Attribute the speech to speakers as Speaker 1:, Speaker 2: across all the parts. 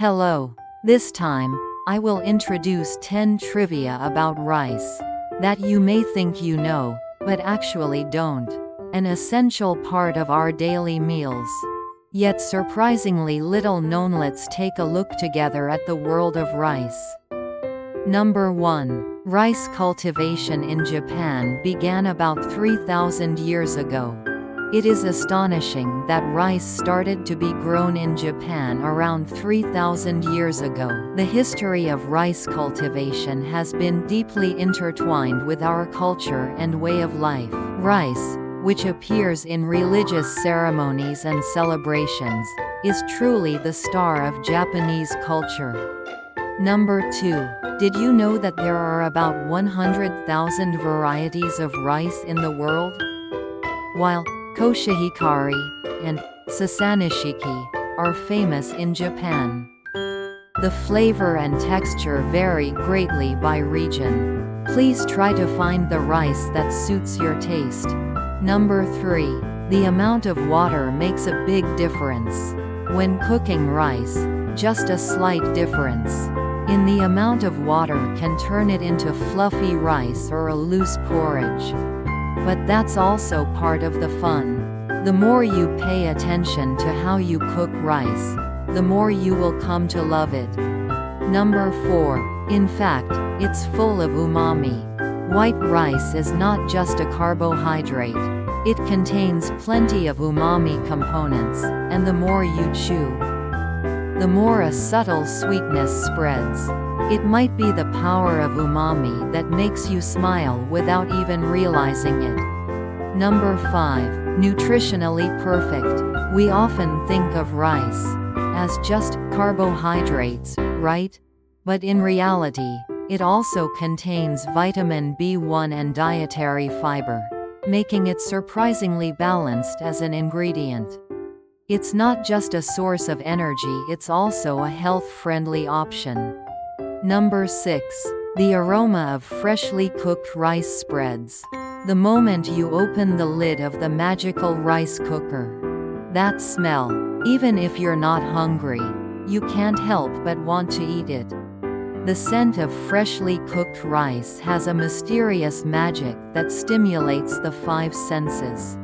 Speaker 1: Hello. This time, I will introduce 10 trivia about rice that you may think you know, but actually don't. An essential part of our daily meals. Yet surprisingly little known. Let's take a look together at the world of rice. Number 1. Rice cultivation in Japan began about 3,000 years ago. It is astonishing that rice started to be grown in Japan around 3,000 years ago. The history of rice cultivation has been deeply intertwined with our culture and way of life. Rice, which appears in religious ceremonies and celebrations, is truly the star of Japanese culture. Number 2. Did you know that there are about 100,000 varieties of rice in the world? While koshihikari and sasanishiki are famous in Japan, the flavor and texture vary greatly by region. Please try to find the rice that suits your taste. Number 3. The amount of water makes a big difference. When cooking rice, just a slight difference in the amount of water can turn it into fluffy rice or a loose porridge. But that's also part of the fun. The more you pay attention to how you cook rice, the more you will come to love it. Number 4. In fact, it's full of umami. White rice is not just a carbohydrate. It contains plenty of umami components, and the more you chew, the more a subtle sweetness spreads. It might be the power of umami that makes you smile without even realizing it. Number 5. Nutritionally perfect. We often think of rice as just carbohydrates, right? But in reality, it also contains vitamin B1 and dietary fiber, making it surprisingly balanced as an ingredient. It's not just a source of energy, it's also a health-friendly option. Number 6. The aroma of freshly cooked rice spreads. The moment you open the lid of the magical rice cooker, that smell, even if you're not hungry, you can't help but want to eat it. The scent of freshly cooked rice has a mysterious magic that stimulates the 5 senses.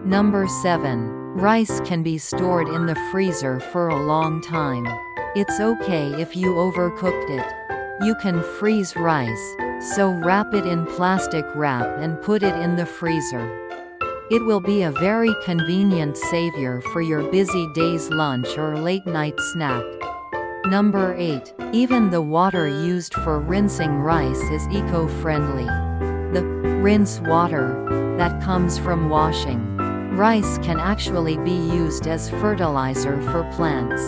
Speaker 1: Number 7. Rice can be stored in the freezer for a long time. It's okay if you overcooked it. You can freeze rice, so wrap it in plastic wrap and put it in the freezer. It will be a very convenient savior for your busy day's lunch or late-night snack. Number 8. Even the water used for rinsing rice is eco-friendly. The rinse water that comes from washing rice can actually be used as fertilizer for plants.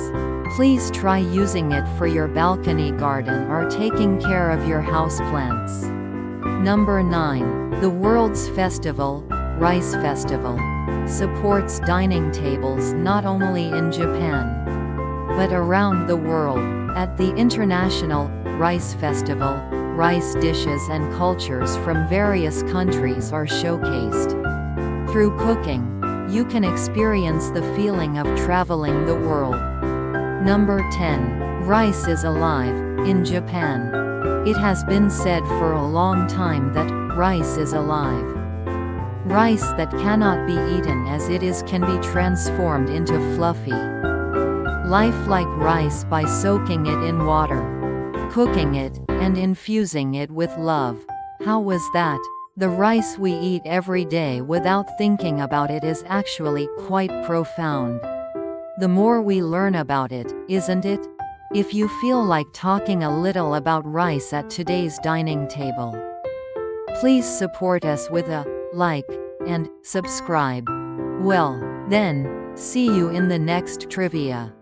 Speaker 1: Please try using it for your balcony garden or taking care of your houseplants. Number 9. The world's festival, Rice Festival, supports dining tables not only in Japan, but around the world. At the International Rice Festival, rice dishes and cultures from various countries are showcased. Through cooking, you can experience the feeling of traveling the world. Number 10. Rice is alive in Japan. It has been said for a long time that rice is alive. Rice that cannot be eaten as it is can be transformed into fluffy, lifelike rice by soaking it in water, cooking it, and infusing it with love. How was that? The rice we eat every day without thinking about it is actually quite profound. The more we learn about it, isn't it? If you feel like talking a little about rice at today's dining table, please support us with a like and subscribe. Well, then, see you in the next trivia.